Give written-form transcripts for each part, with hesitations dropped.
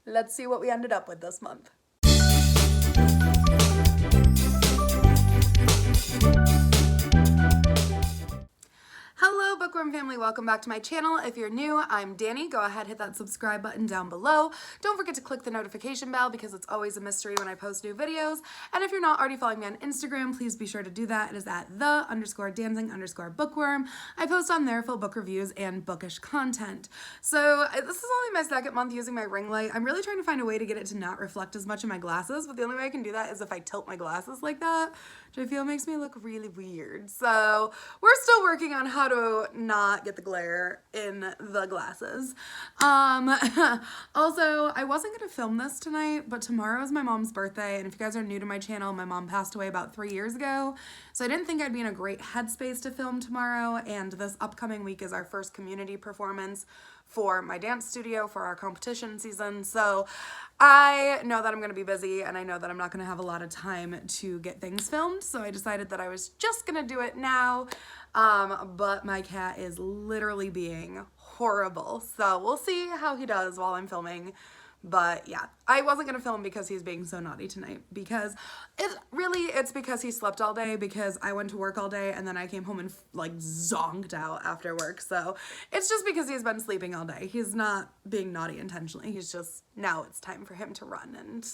let's see what we ended up with this month. Hello Bookworm family, welcome back to my channel. If you're new, I'm Danny. Go ahead, hit that subscribe button down below. Don't forget to click the notification bell because it's always a mystery when I post new videos. And if you're not already following me on Instagram, please be sure to do that. It is at _dancing_bookworm. I post on there full book reviews and bookish content. So this is only my second month using my ring light. I'm really trying to find a way to get it to not reflect as much in my glasses, but the only way I can do that is if I tilt my glasses like that, which I feel makes me look really weird. So we're still working on how to not get the glare in the glasses. Also, I wasn't gonna film this tonight, but tomorrow is my mom's birthday, and if you guys are new to my channel, my mom passed away about 3 years ago, so I didn't think I'd be in a great headspace to film tomorrow, and this upcoming week is our first community performance for my dance studio for our competition season. So I know that I'm gonna be busy and I know that I'm not gonna have a lot of time to get things filmed. So I decided that I was just gonna do it now. But my cat is literally being horrible. So we'll see how he does while I'm filming. But yeah, I wasn't gonna film because he's being so naughty tonight, because it's because he slept all day, because I went to work all day and then I came home and like zonked out after work. So it's just because he's been sleeping all day. He's not being naughty intentionally. He's just, now it's time for him to run and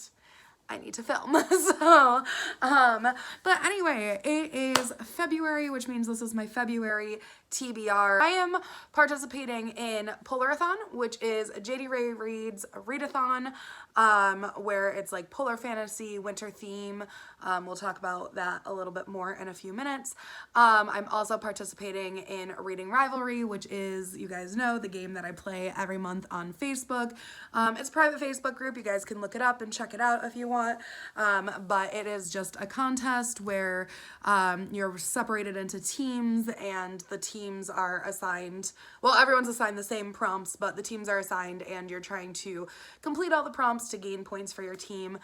I need to film. So, but anyway, it is February, which means this is my February TBR. I am participating in Polarthon, which is JD Ray Reed's Readathon, where it's like polar fantasy, winter theme. We'll talk about that a little bit more in a few minutes. I'm also participating in Reading Rivalry, which is, you guys know, the game that I play every month on Facebook. It's a private Facebook group. You guys can look it up and check it out if you want. But it is just a contest where you're separated into teams, and the teams are assigned, well, everyone's assigned the same prompts, but the teams are assigned and you're trying to complete all the prompts to gain points for your team.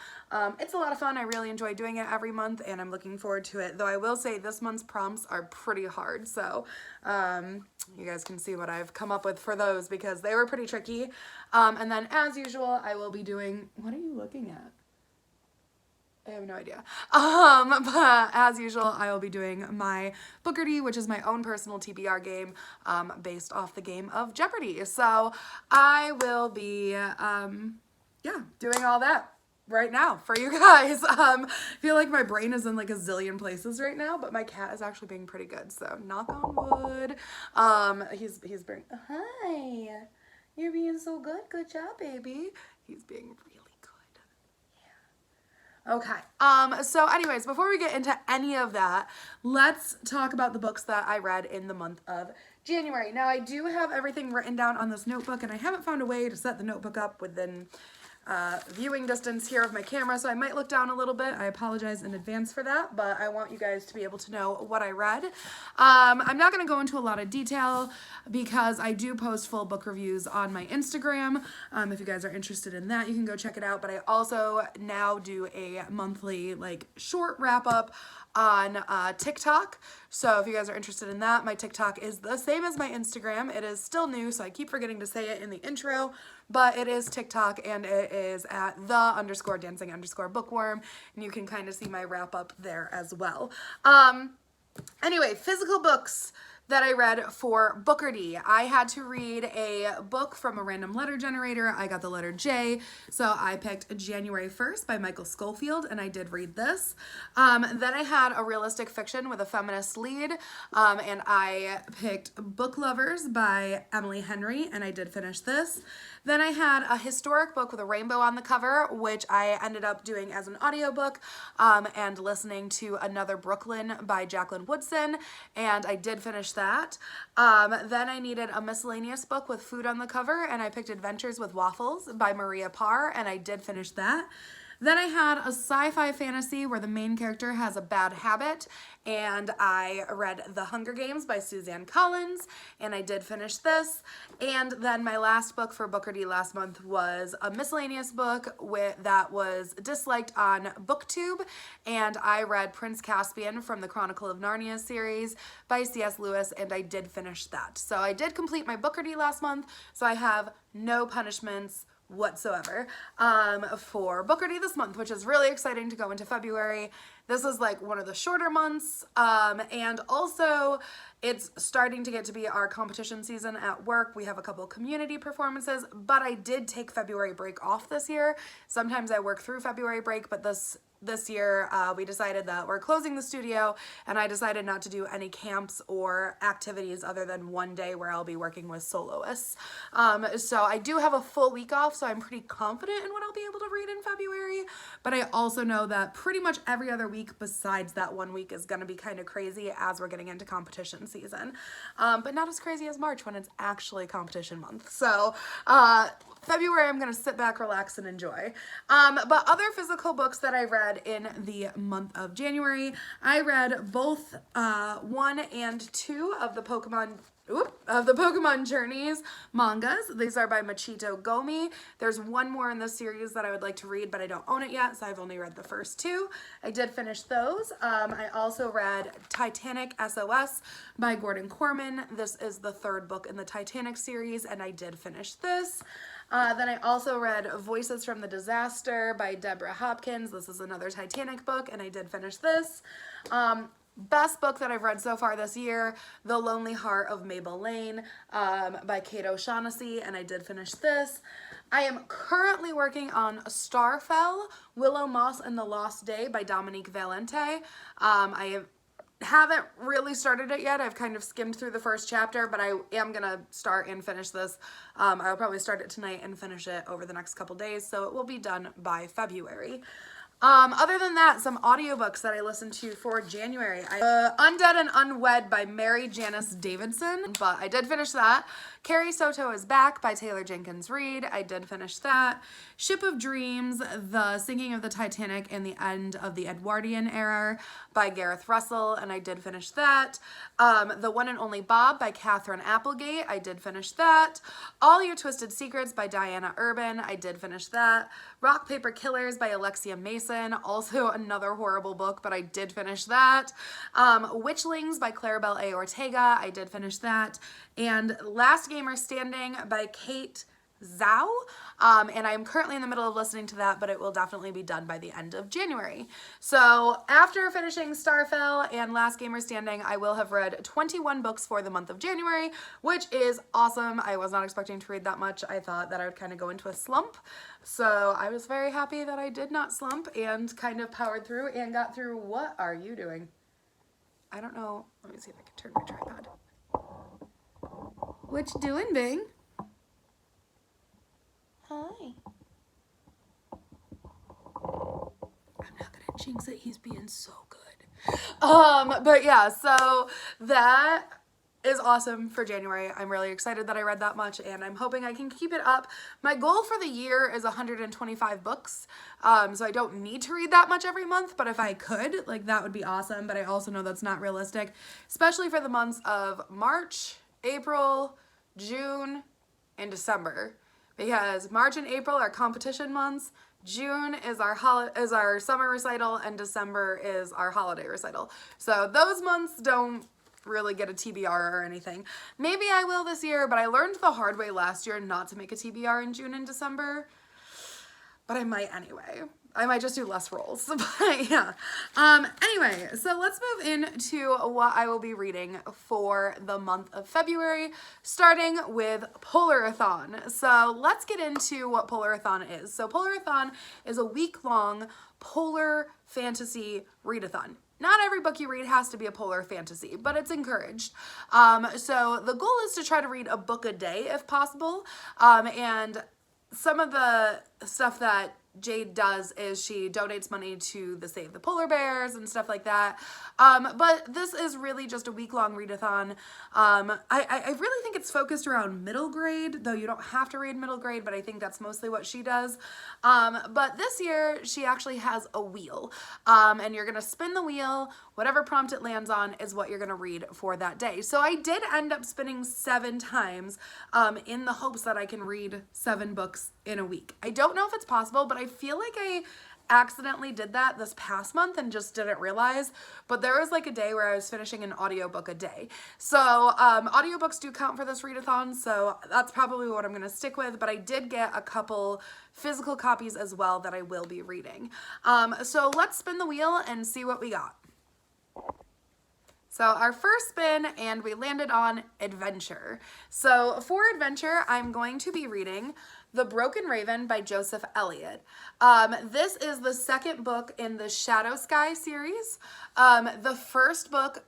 It's a lot of fun. I really enjoy doing it every month and I'm looking forward to it, though I will say this month's prompts are pretty hard. So you guys can see what I've come up with for those because they were pretty tricky. And then as usual, I will be doing, what are you looking at? I have no idea. But as usual, I will be doing my Bookardy, which is my own personal TBR game, based off the game of Jeopardy. So I will be, doing all that right now for you guys. I feel like my brain is in like a zillion places right now, but my cat is actually being pretty good. So knock on wood. He's being, hi, you're being so good. Good job, baby. He's being really okay, so anyways, before we get into any of that, let's talk about the books that I read in the month of January. Now, I do have everything written down on this notebook, and I haven't found a way to set the notebook up within viewing distance here of my camera, so I might look down a little bit. I apologize in advance for that, but I want you guys to be able to know what I read. I'm not going to go into a lot of detail because I do post full book reviews on my Instagram. If you guys are interested in that, you can go check it out, but I also now do a monthly like short wrap-up on TikTok. So if you guys are interested in that, my TikTok is the same as my Instagram. It is still new, so I keep forgetting to say it in the intro, but it is TikTok and it is at _dancing_bookworm, and you can kind of see my wrap up there as well. Anyway, physical books that I read for Bookardy. I had to read a book from a random letter generator. I got the letter J, so I picked January 1st by Michael Schofield, and I did read this. Then I had a realistic fiction with a feminist lead, and I picked Book Lovers by Emily Henry, and I did finish this. Then I had a historic book with a rainbow on the cover, which I ended up doing as an audiobook, and listening to Another Brooklyn by Jacqueline Woodson, and I did finish that. Then I needed a miscellaneous book with food on the cover, and I picked Adventures with Waffles by Maria Parr, and I did finish that. Then I had a sci-fi fantasy where the main character has a bad habit, and I read The Hunger Games by Suzanne Collins, and I did finish this. And then my last book for Bookardy last month was a miscellaneous book that was disliked on BookTube, and I read Prince Caspian from the Chronicle of Narnia series by C.S. Lewis, and I did finish that. So I did complete my Bookardy last month, so I have no punishments whatsoever for Bookardy this month, which is really exciting to go into February. This is like one of the shorter months, and also it's starting to get to be our competition season at work. We have a couple community performances, but I did take February break off this year. Sometimes I work through February break, but this year we decided that we're closing the studio, and I decided not to do any camps or activities other than one day where I'll be working with soloists. So I do have a full week off, so I'm pretty confident in what I'll be able to read in February, but I also know that pretty much every other week besides that 1 week is going to be kind of crazy as we're getting into competition season, but not as crazy as March when it's actually competition month. So February I'm going to sit back, relax, and enjoy. But other physical books that I read in the month of January, I read both 1 and 2 of the Pokemon Journeys mangas. These are by Machito Gomi. There's one more in this series that I would like to read, but I don't own it yet, so I've only read the first 2. I did finish those. I also read Titanic SOS by Gordon Corman. This is the 3rd book in the Titanic series, and I did finish this. Then I also read Voices from the Disaster by Deborah Hopkins. This is another Titanic book, and I did finish this. Best book that I've read so far this year, The Lonely Heart of Mabel Lane by Kate O'Shaughnessy, and I did finish this. I am currently working on Starfell, Willow Moss and the Lost Day by Dominique Valente. I haven't really started it yet. I've kind of skimmed through the first chapter, but I am gonna start and finish this. I'll probably start it tonight and finish it over the next couple days, so it will be done by February. Other than that, some audiobooks that I listened to for January. Undead and Unwed by Mary Janice Davidson, but I did finish that. Carrie Soto is Back by Taylor Jenkins Reid. I did finish that. Ship of Dreams, The Sinking of the Titanic and the End of the Edwardian Era by Gareth Russell, and I did finish that. The One and Only Bob by Katherine Applegate. I did finish that. All Your Twisted Secrets by Diana Urban. I did finish that. Rock Paper Killers by Alexia Mason. Also another horrible book, but I did finish that. Witchlings by Clarabelle A. Ortega. I did finish that. And Last Gamer Standing by Kate Zhao, and I am currently in the middle of listening to that, but it will definitely be done by the end of January. So after finishing Starfell and Last Gamer Standing, I will have read 21 books for the month of January, which is awesome. I was not expecting to read that much. I thought that I would kind of go into a slump, so I was very happy that I did not slump and kind of powered through and got through. What are you doing? I don't know. Let me see if I can turn my tripod. What you doing, Bing? Hi. I'm not gonna jinx it. He's being so good. But yeah, so that is awesome for January. I'm really excited that I read that much, and I'm hoping I can keep it up. My goal for the year is 125 books, so I don't need to read that much every month, but if I could, like, that would be awesome. But I also know that's not realistic, especially for the months of March, April, June, and December, because March and April are competition months, June is our summer recital, and December is our holiday recital. So those months don't really get a TBR or anything. Maybe I will this year, but I learned the hard way last year not to make a TBR in June and December, but I might anyway. I might just do less rolls, but yeah. Anyway, so let's move into what I will be reading for the month of February, starting with Polarthon. So let's get into what Polarthon is. So Polarthon is a week-long polar fantasy readathon. Not every book you read has to be a polar fantasy, but it's encouraged. So the goal is to try to read a book a day if possible, and some of the stuff that Jade does is she donates money to the Save the Polar Bears and stuff like that. But this is really just a week-long readathon. I really think it's focused around middle grade, though you don't have to read middle grade, but I think that's mostly what she does. But this year, she actually has a wheel, and you're going to spin the wheel whatever prompt it lands on is what you're gonna read for that day. So I did end up spinning 7 times in the hopes that I can read 7 books in a week. I don't know if it's possible, but I feel like I accidentally did that this past month and just didn't realize. But there was like a day where I was finishing an audiobook a day. So audiobooks do count for this readathon, so that's probably what I'm gonna stick with. But I did get a couple physical copies as well that I will be reading. So let's spin the wheel and see what we got. So our first spin, and we landed on adventure. So for adventure, I'm going to be reading The Broken Raven by Joseph Elliott. This is the second book in the Shadow Sky series. The first book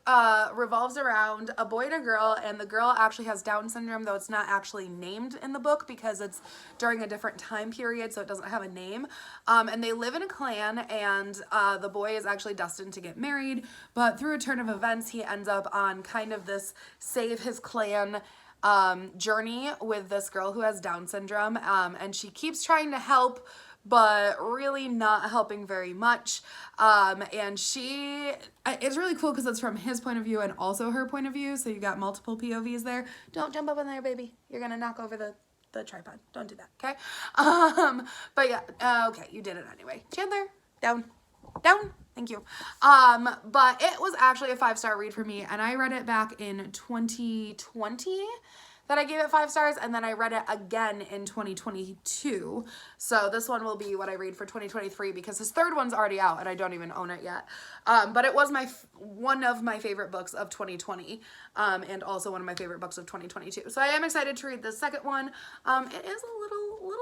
revolves around a boy and a girl, and the girl actually has Down syndrome, though it's not actually named in the book because it's during a different time period, so it doesn't have a name. And they live in a clan, and the boy is actually destined to get married, but through a turn of events, he ends up on kind of this save his clan journey with this girl who has Down syndrome, and she keeps trying to help, but really not helping very much. And it's really cool because it's from his point of view and also her point of view, so you got multiple POVs there. Don't jump up in there, baby. You're gonna knock over the tripod. Don't do that, okay? But yeah, okay, you did it anyway. Chandler, down. Thank you. But it was actually a 5-star read for me, and I read it back in 2020 that I gave it 5 stars, and then I read it again in 2022. So this one will be what I read for 2023 because his third one's already out and I don't even own it yet. But it was one of my favorite books of 2020, and also one of my favorite books of 2022. So I am excited to read the second one. It is a little,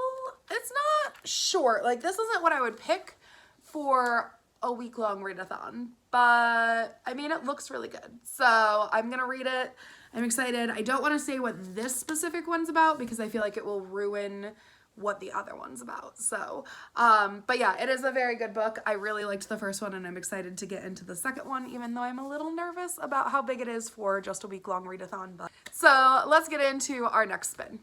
it's not short. Like, this isn't what I would pick for a week-long readathon, but I mean, it looks really good. So I'm gonna read it. I'm excited. I don't want to say what this specific one's about because I feel like it will ruin what the other one's about. So, but yeah, it is a very good book. I really liked the first one, and I'm excited to get into the second one, even though I'm a little nervous about how big it is for just a week-long readathon. But so let's get into our next spin.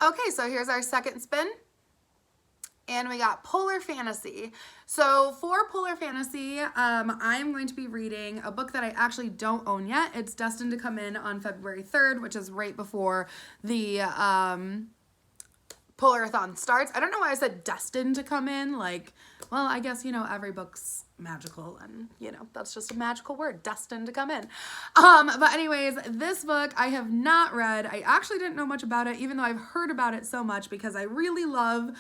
Okay, so here's our second spin. And we got Polar Fantasy. So for Polar Fantasy, I'm going to be reading a book that I actually don't own yet. It's destined to come in on February 3rd, which is right before the Polarthon starts. I don't know why I said destined to come in. Like, well, I guess, you know, every book's magical, and, you know, that's just a magical word, destined to come in. But anyways, this book I have not read. I actually didn't know much about it, even though I've heard about it so much because I really love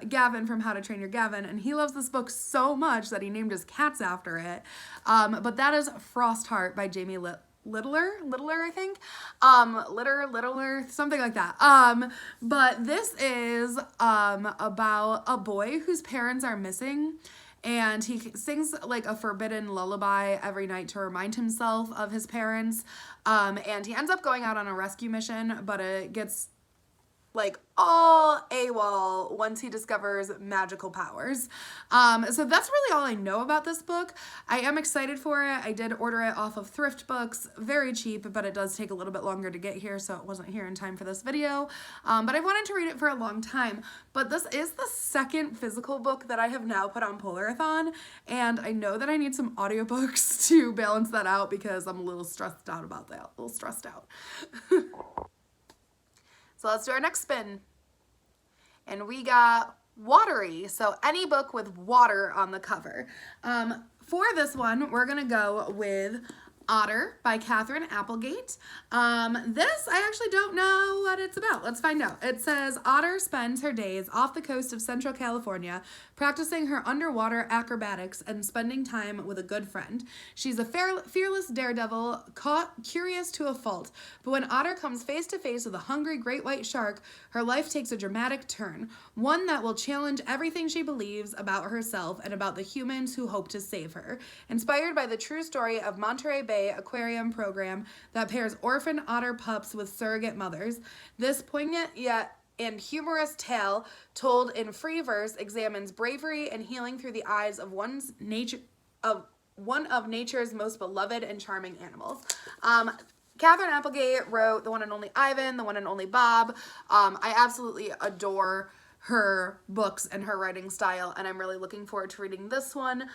Gavin from How to Train Your Gavin, and he loves this book so much that he named his cats after it. But that is Frostheart by Jamie Littler, I think. Littler, something like that. But this is about a boy whose parents are missing, and he sings like a forbidden lullaby every night to remind himself of his parents. And he ends up going out on a rescue mission, but it gets like all AWOL once he discovers magical powers. So that's really all I know about this book. I am excited for it. I did order it off of Thrift Books, very cheap, but it does take a little bit longer to get here, so it wasn't here in time for this video. But I've wanted to read it for a long time. But this is the second physical book that I have now put on Polarthon, and I know that I need some audiobooks to balance that out because I'm a little stressed out about that, a little stressed out. So let's do our next spin. And we got Watery, so any book with water on the cover. For this one, we're gonna go with Otter by Katherine Applegate. This, I actually don't know what it's about. Let's find out. It says, Otter spends her days off the coast of Central California practicing her underwater acrobatics and spending time with a good friend. She's a fearless daredevil, curious to a fault, but when Otter comes face to face with a hungry great white shark, her life takes a dramatic turn, one that will challenge everything she believes about herself and about the humans who hope to save her. Inspired by the true story of Monterey Bay Aquarium program that pairs orphan otter pups with surrogate mothers, this poignant yet and humorous tale told in free verse examines bravery and healing through the eyes of one of nature's most beloved and charming animals. Katherine Applegate wrote The One and Only Ivan, The One and Only Bob. I absolutely adore her books and her writing style, and I'm really looking forward to reading this one.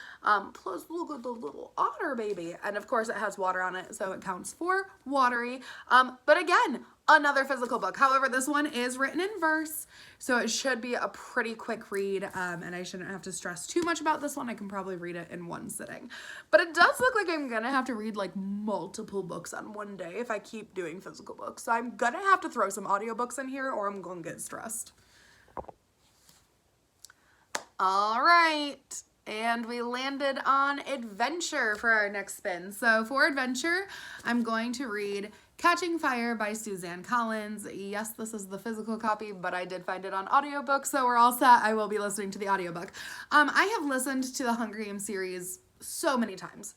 Plus, look at the little otter baby. And of course, it has water on it, so it counts for watery. But again, another physical book. However, this one is written in verse, so it should be a pretty quick read, and I shouldn't have to stress too much about this one. I can probably read it in one sitting. But it does look like I'm gonna have to read like multiple books on one day if I keep doing physical books. So I'm gonna have to throw some audiobooks in here or I'm gonna get stressed. All right, and we landed on adventure for our next spin. So for adventure, I'm going to read Catching Fire by Suzanne Collins. Yes, this is the physical copy, but I did find it on audiobook, so we're all set. I will be listening to the audiobook. I have listened to the Hunger Games series so many times.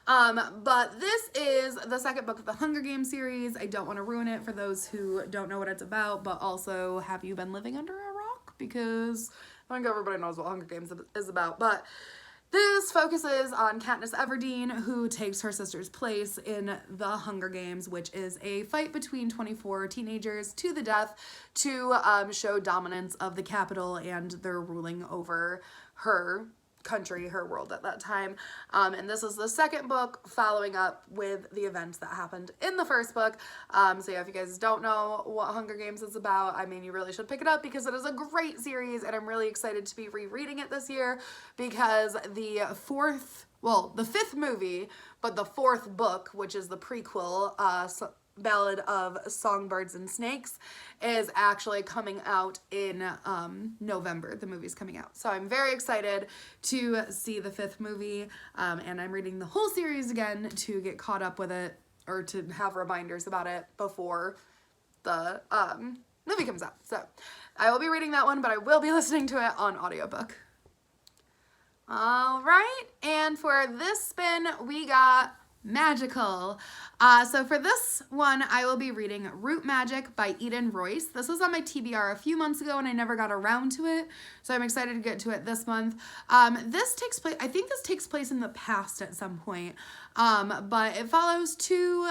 But this is the second book of the Hunger Games series. I don't want to ruin it for those who don't know what it's about, but also, have you been living under a rock? Because I think everybody knows what Hunger Games is about, but this focuses on Katniss Everdeen, who takes her sister's place in the Hunger Games, which is a fight between 24 teenagers to the death to show dominance of the Capitol and their ruling over her country, her world at that time. And this is the second book following up with the events that happened in the first book. So yeah, if you guys don't know what Hunger Games is about, I mean, you really should pick it up because it is a great series, and I'm really excited to be rereading it this year because the fifth movie, but the fourth book, which is the prequel, Ballad of Songbirds and Snakes, is actually coming out in November. The movie's coming out. So I'm very excited to see the fifth movie, and I'm reading the whole series again to get caught up with it, or to have reminders about it before the movie comes out. So I will be reading that one, but I will be listening to it on audiobook. All right, and for this spin, we got magical. So for this one, I will be reading Root Magic by Eden Royce. This was on my TBR a few months ago and I never got around to it, so I'm excited to get to it this month. This takes place, I think this takes place in the past at some point, but it follows two,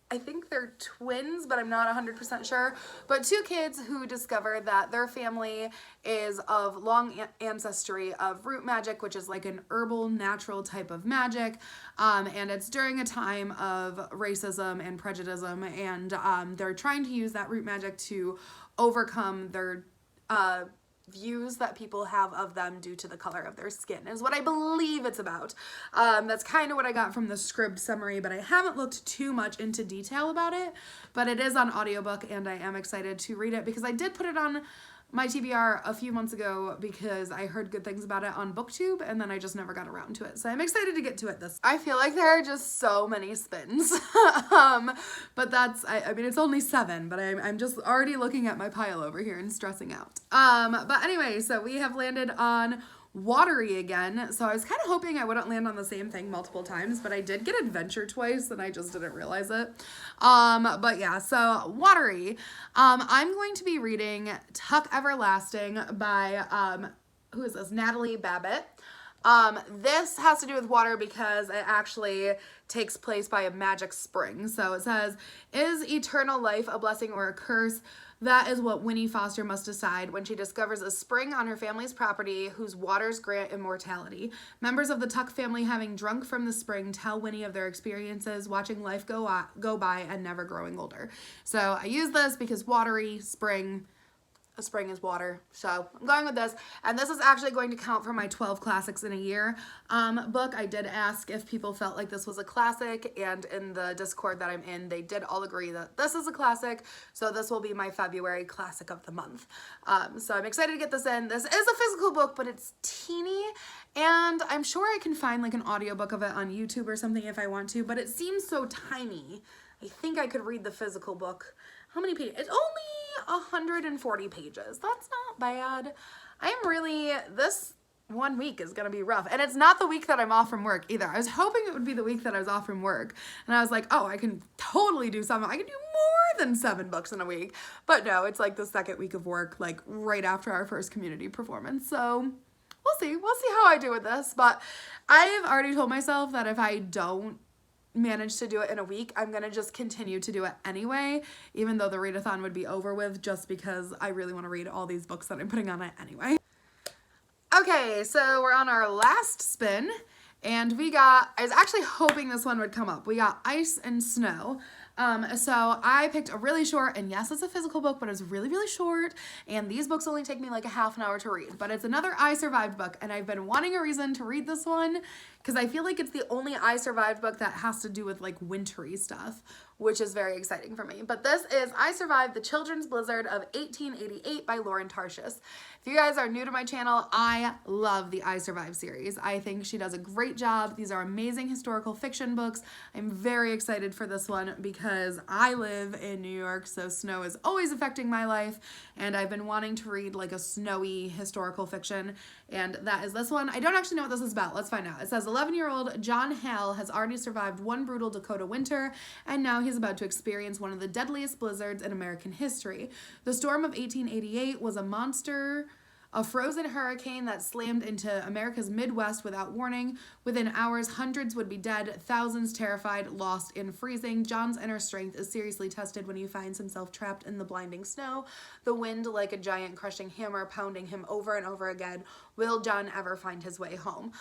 I think they're twins, but I'm not 100% sure, but two kids who discover that their family is of long ancestry of root magic, which is like an herbal, natural type of magic, and it's during a time of racism and prejudice, and they're trying to use that root magic to overcome their views that people have of them due to the color of their skin, is what I believe it's about. That's kind of what I got from the scribd summary, but I haven't looked too much into detail about it, but it is on audiobook and I am excited to read it because I did put it on my TBR a few months ago because I heard good things about it on BookTube and then I just never got around to it. So I'm excited to get to it this. I feel like there are just so many spins. But that's, I mean, it's only 7, but I'm just already looking at my pile over here and stressing out. But anyway, so we have landed on watery again. So I was kind of hoping I wouldn't land on the same thing multiple times, but I did get adventure twice and I just didn't realize it. But yeah, so watery. I'm going to be reading Tuck Everlasting by, who is this? Natalie Babbitt. This has to do with water because it actually takes place by a magic spring. So it says, is eternal life a blessing or a curse? That is what Winnie Foster must decide when she discovers a spring on her family's property whose waters grant immortality. Members of the Tuck family, having drunk from the spring, tell Winnie of their experiences, watching life go by and never growing older. So I use this because watery, spring, a spring is water, so I'm going with this. And this is actually going to count for my 12 classics in a year book. I did ask if people felt like this was a classic, and in the Discord that I'm in, they did all agree that this is a classic, so this will be my February classic of the month. So I'm excited to get this in. This is a physical book, but it's teeny, and I'm sure I can find like an audiobook of it on YouTube or something if I want to, but it seems so tiny. I think I could read the physical book. How many pages? It's only 140 pages. That's not bad. This 1 week is gonna be rough. And it's not the week that I'm off from work either. I was hoping it would be the week that I was off from work. And I was like, oh, I can totally do something. I can do more than 7 books in a week. But no, it's like the second week of work, like right after our first community performance. So we'll see how I do with this. But I have already told myself that if I don't manage to do it in a week, I'm gonna just continue to do it anyway, even though the readathon would be over with, just because I really want to read all these books that I'm putting on it anyway. Okay, so we're on our last spin, and we got, I was actually hoping this one would come up. We got Ice and Snow. So I picked a really short, and yes, it's a physical book, but it's really, really short, and these books only take me like a half an hour to read, but it's another I Survived book, and I've been wanting a reason to read this one, because I feel like it's the only I Survived book that has to do with like wintry stuff, which is very exciting for me. But this is I Survived the Children's Blizzard of 1888 by Lauren Tarshis. If you guys are new to my channel, I love the I Survived series. I think she does a great job. These are amazing historical fiction books. I'm very excited for this one because I live in New York, so snow is always affecting my life, and I've been wanting to read like a snowy historical fiction, and that is this one. I don't actually know what this is about. Let's find out. It says 11-year-old John Hale has already survived one brutal Dakota winter, and now he's about to experience one of the deadliest blizzards in American history. The storm of 1888 was a frozen hurricane that slammed into America's Midwest without warning. Within hours, hundreds would be dead, thousands terrified, lost in freezing. John's inner strength is seriously tested when he finds himself trapped in the blinding snow, the wind like a giant crushing hammer pounding him over and over again. Will John ever find his way home?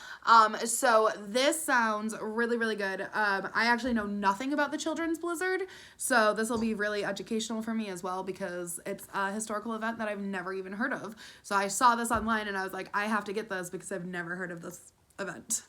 So this sounds really, really good. I actually know nothing about the Children's Blizzard, so this will be really educational for me as well because it's a historical event that I've never even heard of. So I saw this online and I was like, I have to get this because I've never heard of this event.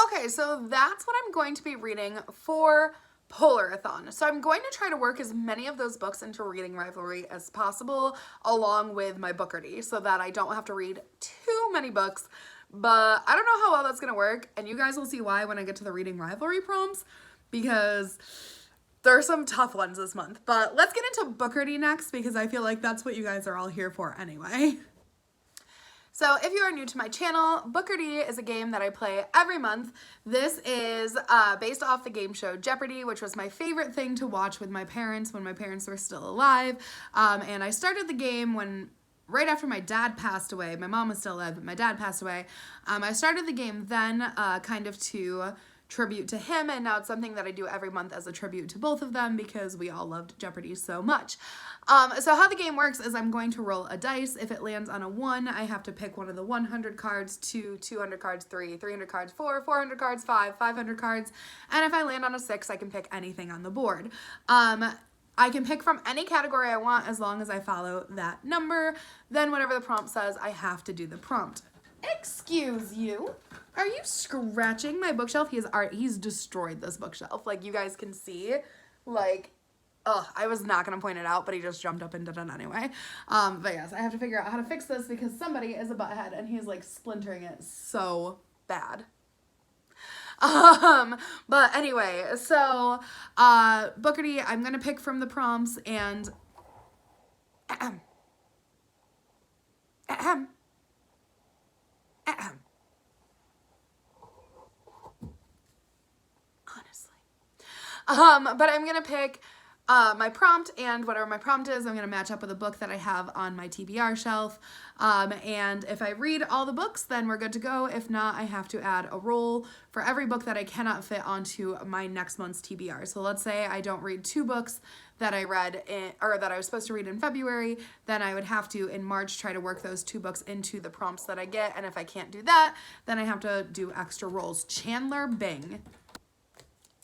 Okay, so that's what I'm going to be reading for Polarthon. So I'm going to try to work as many of those books into Reading Rivalry as possible along with my Bookardy so that I don't have to read too many books, but I don't know how well that's going to work, and you guys will see why when I get to the Reading Rivalry prompts because there are some tough ones this month. But let's get into Bookardy next because I feel like that's what you guys are all here for anyway. So if you are new to my channel, Bookardy is a game that I play every month. This is based off the game show Jeopardy, which was my favorite thing to watch with my parents when my parents were still alive. And I started the game right after my dad passed away. My mom was still alive, but my dad passed away. I started the game then kind of to tribute to him, and now it's something that I do every month as a tribute to both of them because we all loved Jeopardy so much. So how the game works is I'm going to roll a dice. If it lands on a 1, I have to pick one of the 100 cards, 2, 200 cards, 3, 300 cards, 4, 400 cards, 5, 500 cards, and if I land on a 6, I can pick anything on the board. I can pick from any category I want as long as I follow that number. Then whatever the prompt says, I have to do the prompt. Excuse you. Are you scratching my bookshelf? He's destroyed this bookshelf. Like you guys can see, like, I was not going to point it out, but he just jumped up and did it anyway. But yes, I have to figure out how to fix this because somebody is a butthead and he's like splintering it so bad. But anyway, so, Bookardy, I'm going to pick from the prompts and, but I'm going to pick my prompt, and whatever my prompt is, I'm going to match up with a book that I have on my TBR shelf. And if I read all the books, then we're good to go. If not, I have to add a roll for every book that I cannot fit onto my next month's TBR. So let's say I don't read 2 books that I read that I was supposed to read in February, then I would have to in March try to work those 2 books into the prompts that I get. And if I can't do that, then I have to do extra rolls. Chandler Bing.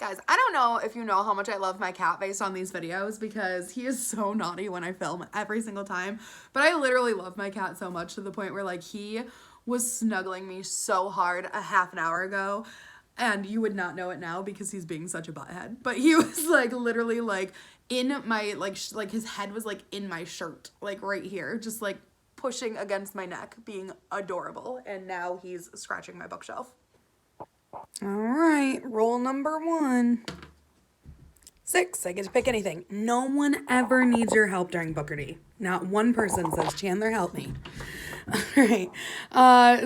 Guys, I don't know if you know how much I love my cat based on these videos because he is so naughty when I film every single time. But I literally love my cat so much to the point where like he was snuggling me so hard a half an hour ago. And you would not know it now because he's being such a butthead. But he was like literally like in my like his head was like in my shirt, like right here, just like pushing against my neck, being adorable. And now he's scratching my bookshelf. All right, roll number 1. 6, I get to pick anything. No one ever needs your help during Bookardy. Not one person says, Chandler, help me. All right,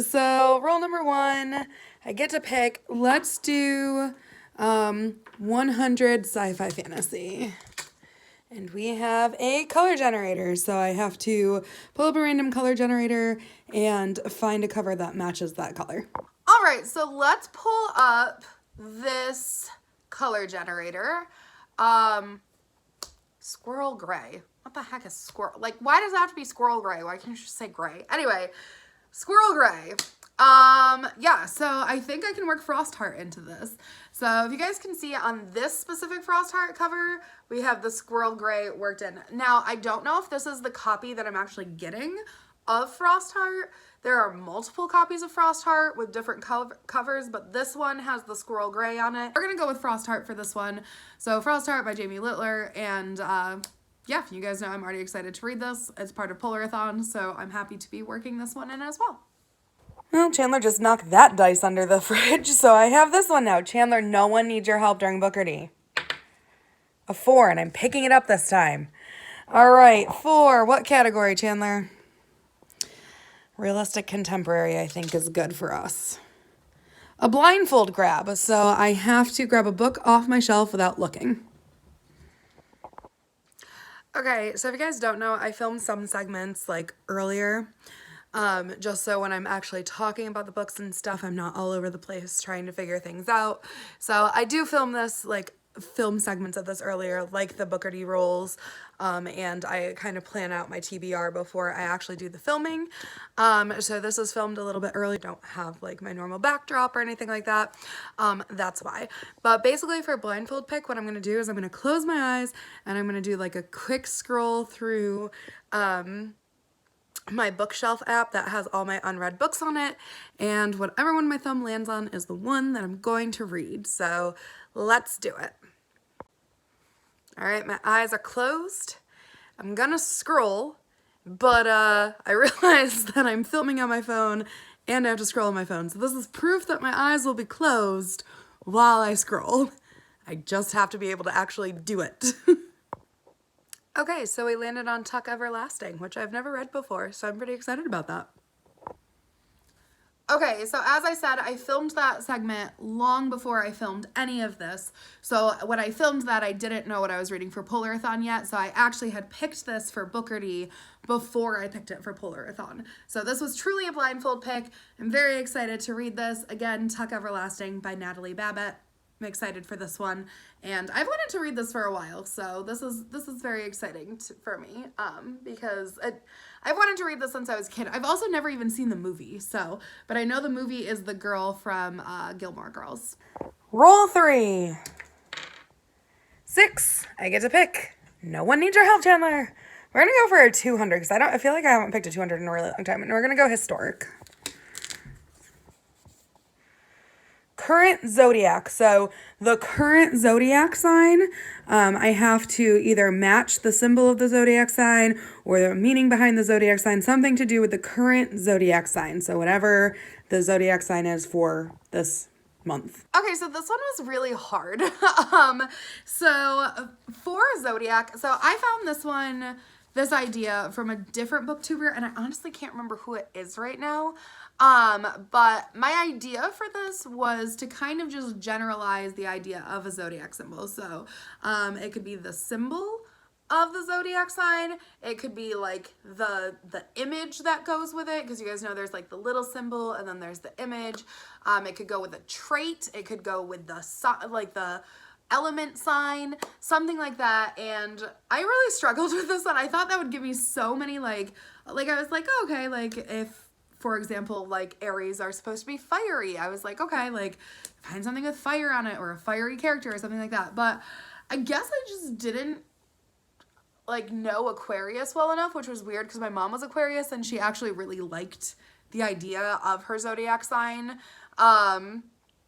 so roll number 1, I get to pick, let's do 100 sci-fi fantasy. And we have a color generator, so I have to pull up a random color generator and find a cover that matches that color. All right, so let's pull up this color generator. Squirrel gray. What the heck is squirrel? Like, why does it have to be squirrel gray? Why can't you just say gray? Anyway, squirrel gray. Yeah, so I think I can work Frost Heart into this. So if you guys can see on this specific Frost Heart cover, we have the squirrel gray worked in. Now, I don't know if this is the copy that I'm actually getting of Frost Heart. There are multiple copies of Frost Heart with different covers, but this one has the squirrel gray on it. We're gonna go with Frost Heart for this one. So Frost Heart by Jamie Littler, and yeah, you guys know I'm already excited to read this. It's part of Polarthon, so I'm happy to be working this one in as well. Well, Chandler just knocked that dice under the fridge, so I have this one now. Chandler, no one needs your help during Bookardy. A 4, and I'm picking it up this time. All right, 4. What category, Chandler? Realistic contemporary, I think, is good for us. A blindfold grab, so I have to grab a book off my shelf without looking. Okay, so if you guys don't know, I filmed some segments like earlier, just so when I'm actually talking about the books and stuff, I'm not all over the place trying to figure things out. So I do film this, like, film segments of this earlier, like the Bookardy rolls, and I kind of plan out my TBR before I actually do the filming. So this is filmed a little bit early. Don't have like my normal backdrop or anything like that. That's why. But basically for a blindfold pick, what I'm going to do is I'm going to close my eyes and I'm going to do like a quick scroll through my bookshelf app that has all my unread books on it, and whatever one my thumb lands on is the one that I'm going to read. So let's do it. All right, my eyes are closed. I'm gonna scroll, but I realized that I'm filming on my phone and I have to scroll on my phone. So this is proof that my eyes will be closed while I scroll. I just have to be able to actually do it. Okay, so we landed on Tuck Everlasting, which I've never read before, so I'm pretty excited about that. Okay, so as I said, I filmed that segment long before I filmed any of this. So when I filmed that, I didn't know what I was reading for Polarthon yet, so I actually had picked this for Bookardy before I picked it for Polarthon. So this was truly a blindfold pick. I'm very excited to read this. Again, Tuck Everlasting by Natalie Babbitt. I'm excited for this one, and I've wanted to read this for a while, so this is very exciting for me, because I've wanted to read this since I was a kid. I've also never even seen the movie, but I know the movie is the girl from Gilmore Girls. Roll 3. 6. I get to pick. No one needs your help, Chandler. We're gonna go for a 200 because I feel like I haven't picked a 200 in a really long time, and we're gonna go historic. Current zodiac. So the current zodiac sign, I have to either match the symbol of the zodiac sign or the meaning behind the zodiac sign, something to do with the current zodiac sign. So whatever the zodiac sign is for this month. Okay, so this one was really hard. So for zodiac, so I found this idea from a different booktuber, and I honestly can't remember who it is right now. But my idea for this was to kind of just generalize the idea of a zodiac symbol. So, it could be the symbol of the zodiac sign. It could be like the image that goes with it, because you guys know there's like the little symbol and then there's the image. It could go with a trait. It could go with the element sign, something like that. And I really struggled with this one. I thought that would give me so many like I was like, oh, okay, like if, for example, like Aries are supposed to be fiery, I was like, okay, like find something with fire on it or a fiery character or something like that. But I guess I just didn't like know Aquarius well enough, which was weird because my mom was Aquarius and she actually really liked the idea of her zodiac sign.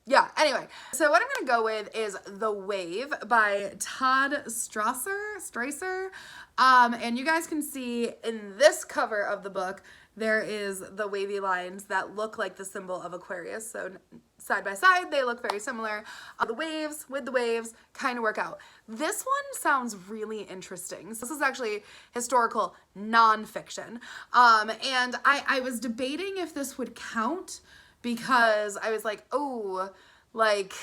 Yeah, anyway, so what I'm going to go with is The Wave by Todd Strasser. And you guys can see in this cover of the book, there is the wavy lines that look like the symbol of Aquarius. So side by side, they look very similar. The waves with the waves kind of work out. This one sounds really interesting. So this is actually historical nonfiction. And I was debating if this would count, because I was like, oh, like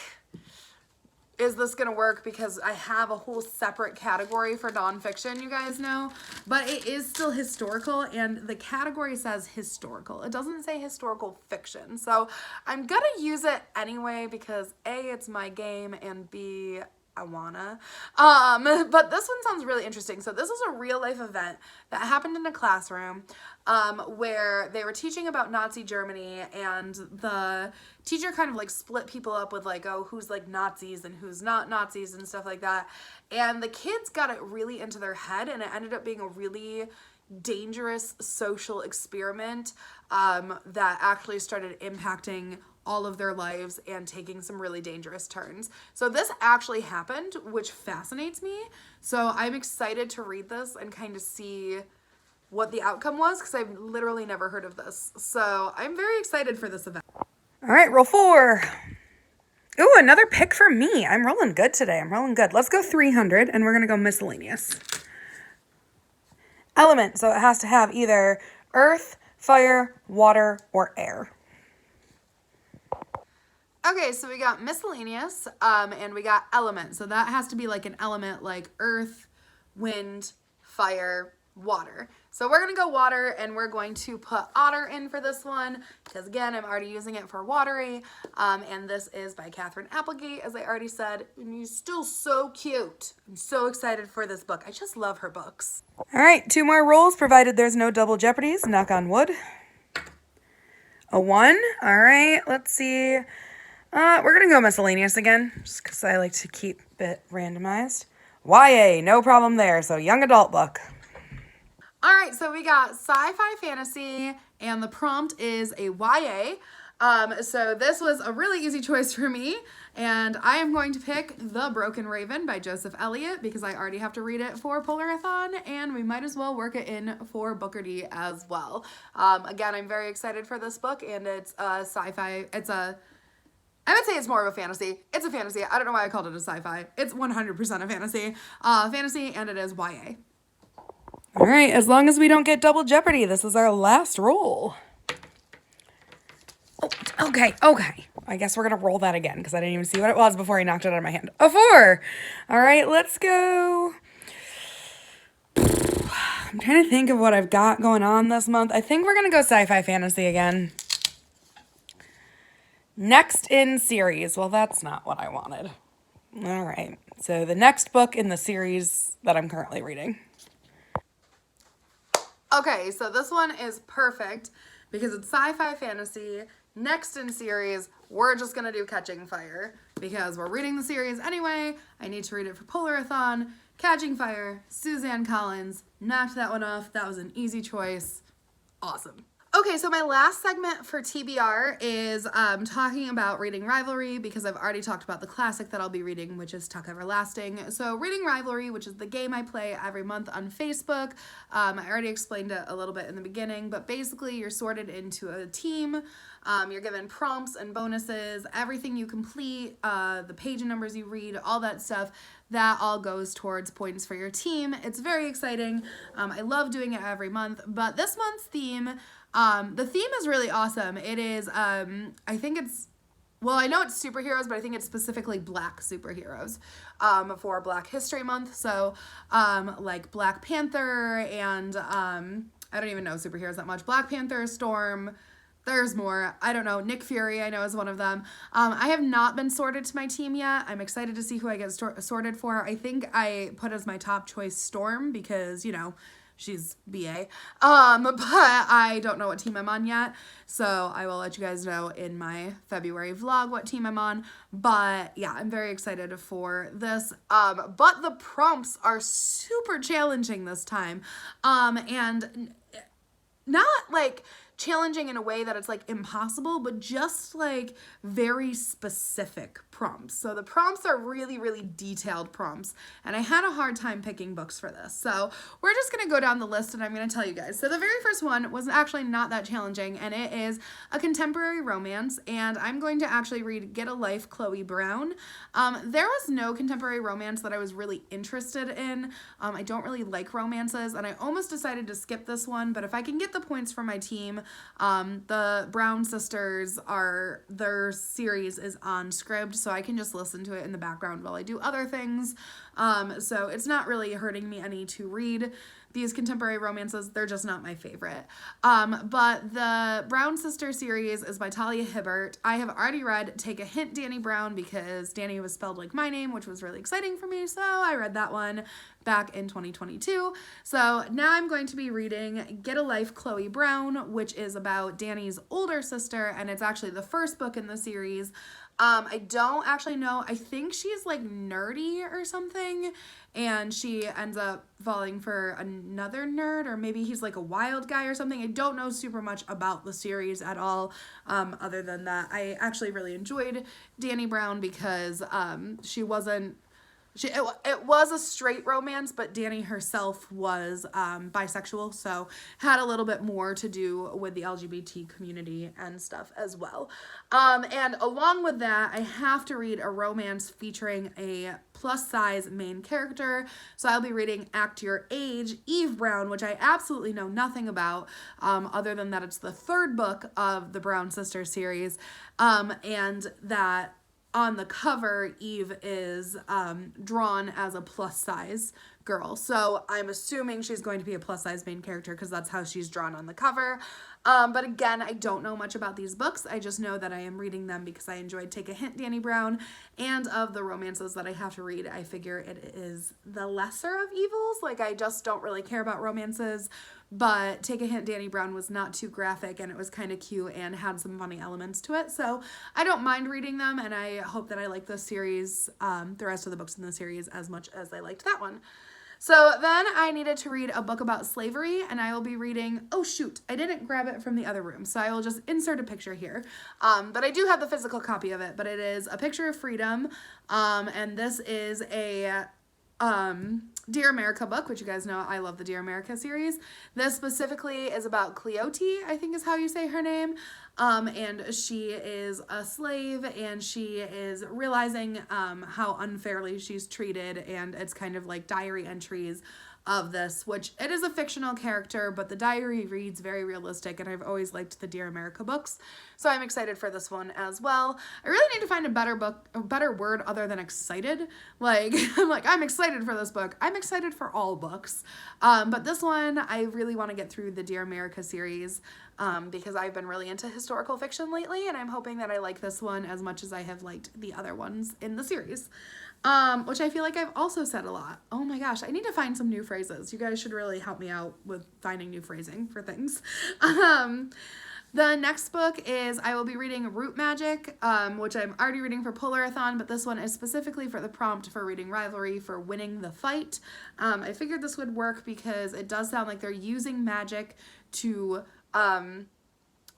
is this gonna work because I have a whole separate category for nonfiction, you guys know, but it is still historical, and the category says historical. It doesn't say historical fiction, so I'm gonna use it anyway because A, it's my game, and B, I wanna. But this one sounds really interesting. So this is a real life event that happened in a classroom where they were teaching about Nazi Germany, and the teacher kind of like split people up with like, oh, who's like Nazis and who's not Nazis and stuff like that. And the kids got it really into their head, and it ended up being a really dangerous social experiment that actually started impacting all of their lives and taking some really dangerous turns. So this actually happened, which fascinates me. So I'm excited to read this and kind of see what the outcome was, because I've literally never heard of this. So I'm very excited for this event. All right, roll 4. Ooh, another pick for me. I'm rolling good today. I'm rolling good. Let's go 300, and we're going to go miscellaneous. Element, so it has to have either earth, fire, water, or air. Okay, so we got miscellaneous, and we got element. So that has to be like an element like earth, wind, fire, water. So we're going to go water, and we're going to put otter in for this one because, again, I'm already using it for watery. And this is by Catherine Applegate, as I already said. And she's still so cute. I'm so excited for this book. I just love her books. All right, 2 more rolls, provided there's no double jeopardies. Knock on wood. A 1. All right, let's see. We're going to go miscellaneous again, just because I like to keep it randomized. YA, no problem there. So young adult book. All right, so we got sci-fi fantasy, and the prompt is a YA. So this was a really easy choice for me, and I am going to pick The Broken Raven by Joseph Elliott because I already have to read it for Polarthon, and we might as well work it in for Bookardy as well. Again, I'm very excited for this book, and it's a sci-fi, I would say it's more of a fantasy. It's a fantasy. I don't know why I called it a sci-fi. It's 100% a fantasy. Fantasy, and it is YA. All right, as long as we don't get double jeopardy, this is our last roll. Oh, okay. I guess we're going to roll that again because I didn't even see what it was before I knocked it out of my hand. A 4. All right, let's go. I'm trying to think of what I've got going on this month. I think we're going to go sci-fi fantasy again. Next in series. Well, that's not what I wanted. All right. So the next book in the series that I'm currently reading. Okay, so this one is perfect because it's sci-fi fantasy. Next in series, we're just going to do Catching Fire because we're reading the series anyway. I need to read it for Polarthon. Catching Fire, Suzanne Collins. Knocked that one off. That was an easy choice. Awesome. Okay, so my last segment for TBR is talking about Reading Rivalry because I've already talked about the classic that I'll be reading, which is Tuck Everlasting. So Reading Rivalry, which is the game I play every month on Facebook. I already explained it a little bit in the beginning, but basically you're sorted into a team. You're given prompts and bonuses, everything you complete, the page numbers you read, all that stuff. That all goes towards points for your team. It's very exciting. I love doing it every month, but this month's theme, the theme is really awesome. It is, I think it's, well, I know it's superheroes, but I think it's specifically Black superheroes for Black History Month. So, like Black Panther and, I don't even know superheroes that much. Black Panther, Storm, there's more. I don't know. Nick Fury, I know, is one of them. I have not been sorted to my team yet. I'm excited to see who I get sorted for. I think I put as my top choice Storm because, you know, she's BA. But I don't know what team I'm on yet. So I will let you guys know in my February vlog what team I'm on. But yeah, I'm very excited for this. But the prompts are super challenging this time. And not like challenging in a way that it's like impossible, but just like very specific prompts. So the prompts are really, really detailed prompts, and I had a hard time picking books for this. So we're just gonna go down the list and I'm gonna tell you guys. So the very first one was actually not that challenging, and it is a contemporary romance, and I'm going to actually read Get a Life, Chloe Brown. There was no contemporary romance that I was really interested in. I don't really like romances, and I almost decided to skip this one, but if I can get the points for my team, The Brown sisters their series is on Scribd, so I can just listen to it in the background while I do other things. So it's not really hurting me any to read these contemporary romances. They're just not my favorite. But the Brown Sister series is by Talia Hibbert. I have already read Take a Hint, Danny Brown, because Danny was spelled like my name, which was really exciting for me, so I read that one back in 2022. So now I'm going to be reading Get a Life, Chloe Brown, which is about Danny's older sister, and it's actually the first book in the series. I don't actually know. I think she's like nerdy or something, and she ends up falling for another nerd, or maybe he's like a wild guy or something. I don't know super much about the series at all, other than that I actually really enjoyed Danny Brown because it was a straight romance, but Danny herself was bisexual, so had a little bit more to do with the LGBT community and stuff as well. And along with that, I have to read a romance featuring a plus-size main character, so I'll be reading Act Your Age, Eve Brown, which I absolutely know nothing about, other than that it's the third book of the Brown Sisters series, and that on the cover, Eve is drawn as a plus-size girl. So I'm assuming she's going to be a plus-size main character because that's how she's drawn on the cover. But again, I don't know much about these books. I just know that I am reading them because I enjoyed Take a Hint, Danny Brown, and of the romances that I have to read, I figure it is the lesser of evils. Like, I just don't really care about romances, but Take a Hint, Danny Brown was not too graphic, and it was kind of cute and had some funny elements to it. So I don't mind reading them, and I hope that I like this series, the rest of the books in the series, as much as I liked that one. So then I needed to read a book about slavery, and I will be reading, oh shoot, I didn't grab it from the other room, so I will just insert a picture here. But I do have the physical copy of it, but it is A Picture of Freedom, and this is a Dear America book, which you guys know I love the Dear America series. This specifically is about Cleote, I think is how you say her name, and she is a slave, and she is realizing how unfairly she's treated, and it's kind of like diary entries of this, which it is a fictional character, but the diary reads very realistic, and I've always liked the Dear America books, so I'm excited for this one as well. I really need to find a better word other than excited. Like, I'm excited for this book. I'm excited for all books, but this one, I really want to get through the Dear America series, because I've been really into historical fiction lately, and I'm hoping that I like this one as much as I have liked the other ones in the series. Which I feel like I've also said a lot. Oh my gosh, I need to find some new phrases. You guys should really help me out with finding new phrasing for things. The next book is, I will be reading Root Magic, which I'm already reading for Polarthon, but this one is specifically for the prompt for Reading Rivalry for Winning the Fight. I figured this would work because it does sound like they're using magic to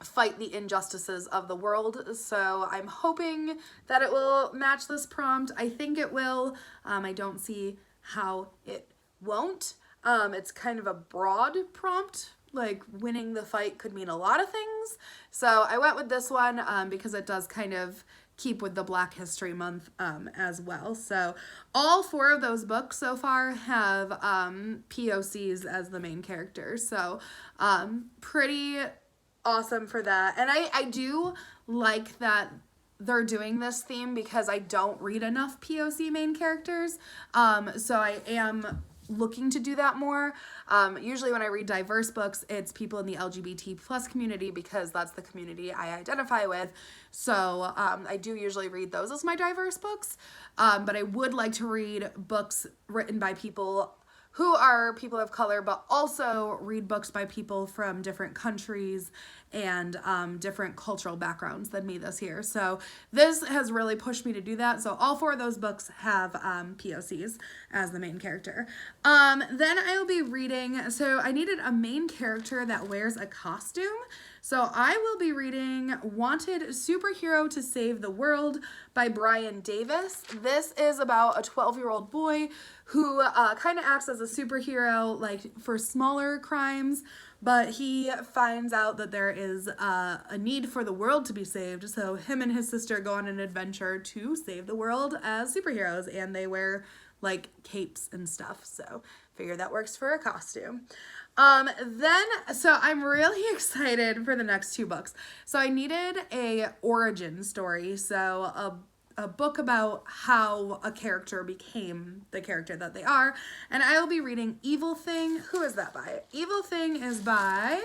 fight the injustices of the world, so I'm hoping that it will match this prompt. I think it will. I don't see how it won't. It's kind of a broad prompt, like winning the fight could mean a lot of things, so I went with this one because it does kind of keep with the Black History Month as well. So all 4 of those books so far have POCs as the main characters, so pretty awesome for that. And I do like that they're doing this theme because I don't read enough POC main characters, so I am looking to do that more. Usually when I read diverse books, it's people in the LGBT plus community because that's the community I identify with, so I do usually read those as my diverse books, but I would like to read books written by people who are people of color, but also read books by people from different countries and different cultural backgrounds than me this year. So this has really pushed me to do that. So all 4 of those books have POCs as the main character. Then I will be reading, so I needed a main character that wears a costume. So I will be reading Wanted Superhero to Save the World by Brian Davis. This is about a 12-year-old boy who kind of acts as a superhero like for smaller crimes, but he finds out that there is a need for the world to be saved, so him and his sister go on an adventure to save the world as superheroes, and they wear like capes and stuff, so figure that works for a costume. So I'm really excited for the next two books. So I needed a origin story, so a book about how a character became the character that they are, and I will be reading Evil Thing. Who is that by? Evil Thing is by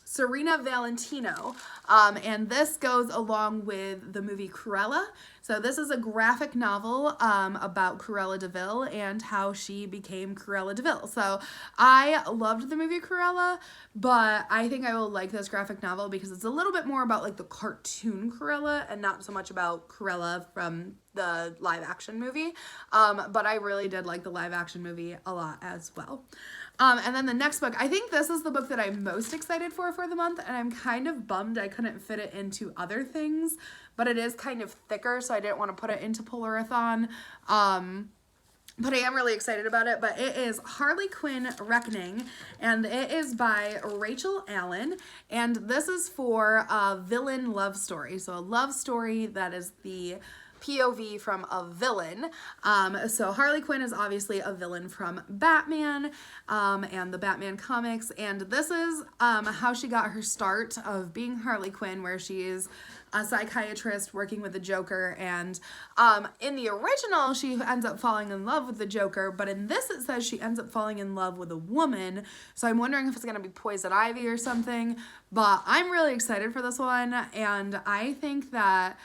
Serena Valentino, and this goes along with the movie Cruella. So this is a graphic novel about Cruella de Vil and how she became Cruella de Vil. So I loved the movie Cruella, but I think I will like this graphic novel because it's a little bit more about like the cartoon Cruella and not so much about Cruella from the live action movie. But I really did like the live action movie a lot as well. And then the next book, I think this is the book that I'm most excited for the month, and I'm kind of bummed I couldn't fit it into other things, but it is kind of thicker, so I didn't want to put it into Polarthon. But I am really excited about it. But it is Harley Quinn Reckoning, and it is by Rachel Allen, and this is for a villain love story. So a love story that is the POV from a villain. So Harley Quinn is obviously a villain from Batman and the Batman comics, and this is how she got her start of being Harley Quinn, where she is a psychiatrist working with the Joker, and in the original she ends up falling in love with the Joker, but in this it says she ends up falling in love with a woman, so I'm wondering if it's gonna be Poison Ivy or something, but I'm really excited for this one, and I think that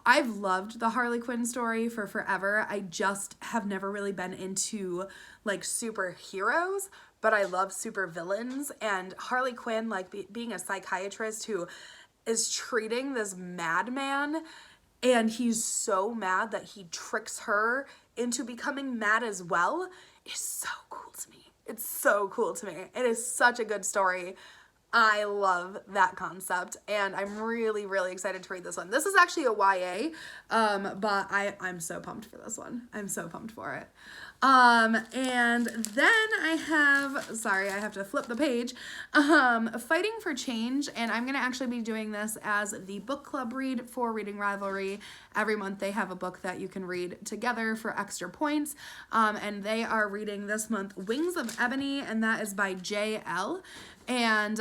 I've loved the Harley Quinn story for forever. I just have never really been into like superheroes, but I love super villains, and Harley Quinn, like being a psychiatrist who is treating this madman, and he's so mad that he tricks her into becoming mad as well, is so cool to me. It's so cool to me. It is such a good story. I love that concept, and I'm really, really excited to read this one. This is actually a YA, but I'm so pumped for this one. I'm so pumped for it. And then I have to flip the page, Fighting for Change, and I'm going to actually be doing this as the book club read for Reading Rivalry. Every month they have a book that you can read together for extra points, and they are reading this month Wings of Ebony, and that is by J.L., and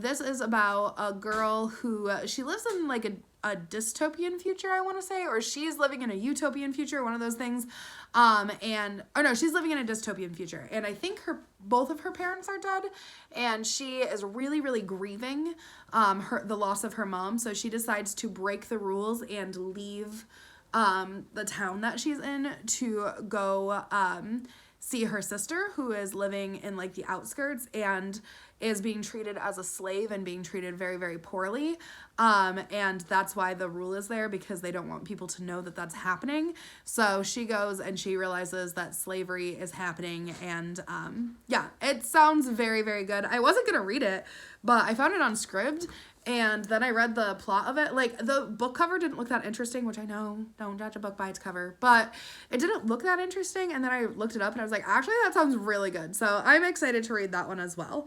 this is about a girl who, she lives in like a dystopian future, I want to say, or she's living in a utopian future, one of those things. She's living in a dystopian future, and I think both of her parents are dead, and she is really, really grieving the loss of her mom, so she decides to break the rules and leave the town that she's in to go see her sister, who is living in like the outskirts and is being treated as a slave and being treated very, very poorly. And that's why the rule is there, because they don't want people to know that that's happening. So she goes and she realizes that slavery is happening, and yeah, it sounds very, very good. I wasn't gonna read it, but I found it on Scribd, and then I read the plot of it. Like, the book cover didn't look that interesting, which I know, don't judge a book by its cover, but it didn't look that interesting, and then I looked it up and I was like, actually, that sounds really good. So I'm excited to read that one as well.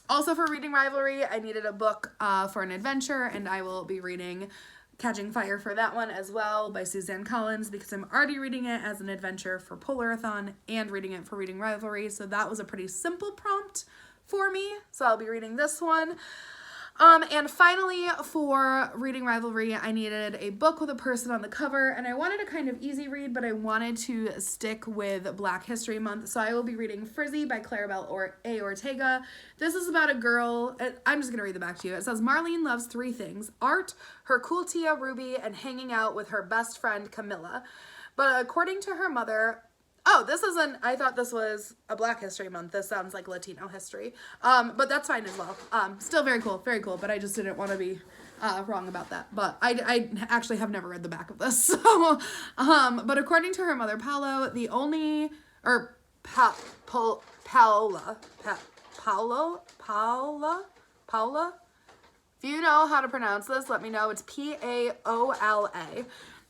Also for Reading Rivalry, I needed a book for an adventure, and I will be reading Catching Fire for that one as well by Suzanne Collins, because I'm already reading it as an adventure for Polarthon and reading it for Reading Rivalry, so that was a pretty simple prompt for me, so I'll be reading this one. And finally, for Reading Rivalry, I needed a book with a person on the cover, and I wanted a kind of easy read, but I wanted to stick with Black History Month, so I will be reading Frizzy by Claribel A. Ortega. This is about a girl, I'm just going to read the back to you. It says, Marlene loves three things: art, her cool tia Ruby, and hanging out with her best friend Camilla. But according to her mother, I thought this was a Black History Month. This sounds like Latino history. But that's fine as well. Still very cool, but I just didn't want to be wrong about that. But I actually have never read the back of this. So, but according to her mother, Paula, Paula, if you know how to pronounce this, let me know. It's Paola.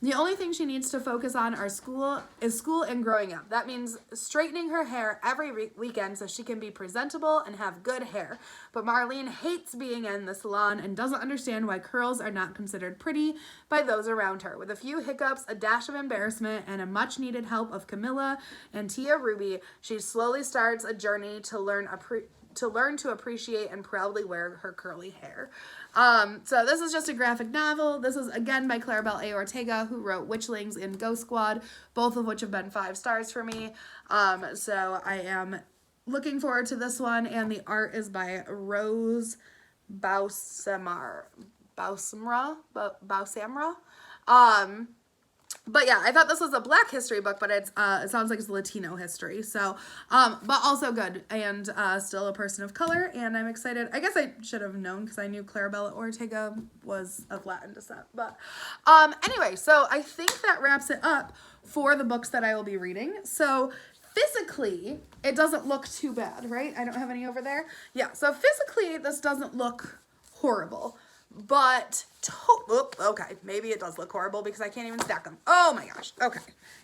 The only thing she needs to focus on is school and growing up. That means straightening her hair every weekend so she can be presentable and have good hair. But Marlene hates being in the salon and doesn't understand why curls are not considered pretty by those around her. With a few hiccups, a dash of embarrassment, and a much needed help of Camilla and Tia Ruby, she slowly starts a journey to learn to appreciate and proudly wear her curly hair. So this is just a graphic novel. This is again by Claribel A. Ortega, who wrote Witchlings and Ghost Squad, both of which have been 5 stars for me. So I am looking forward to this one, and the art is by Rose Bausamra. But yeah, I thought this was a Black history book, but it sounds like it's Latino history. So, but also good, and still a person of color, and I'm excited. I guess I should have known because I knew Claribel Ortega was of Latin descent. But anyway, so I think that wraps it up for the books that I will be reading. So physically, it doesn't look too bad, right? I don't have any over there. Yeah, so physically, this doesn't look horrible. But, okay, maybe it does look horrible because I can't even stack them. Oh my gosh. Okay,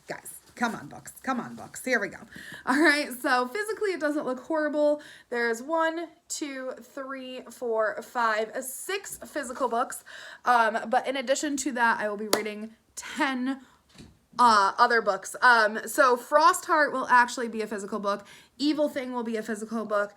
guys, come on, books. Here we go. All right, so physically it doesn't look horrible. There's 1, 2, 3, 4, 5, 6 physical books. But in addition to that, I will be reading 10 other books. So Frostheart will actually be a physical book. Evil Thing will be a physical book.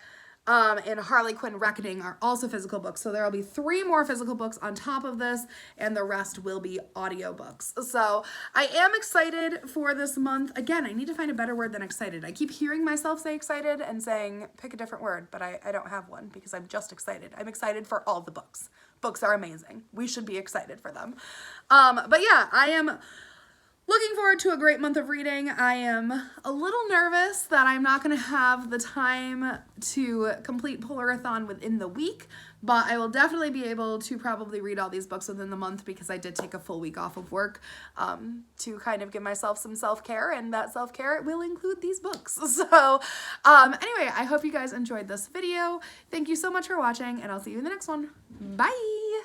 And Harley Quinn Reckoning are also physical books. So there will be 3 more physical books on top of this, and the rest will be audiobooks. So I am excited for this month. Again, I need to find a better word than excited. I keep hearing myself say excited and saying pick a different word, but I don't have one because I'm just excited. I'm excited for all the books. Books are amazing. We should be excited for them. But yeah, I am looking forward to a great month of reading. I am a little nervous that I'm not going to have the time to complete Polarthon within the week, but I will definitely be able to probably read all these books within the month because I did take a full week off of work to kind of give myself some self-care, and that self-care will include these books. So anyway, I hope you guys enjoyed this video. Thank you so much for watching, and I'll see you in the next one. Bye!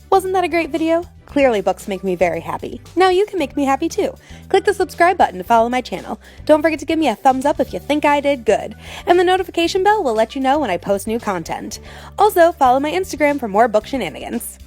Wasn't that a great video? Clearly books make me very happy. Now you can make me happy too. Click the subscribe button to follow my channel. Don't forget to give me a thumbs up if you think I did good. And the notification bell will let you know when I post new content. Also, follow my Instagram for more book shenanigans.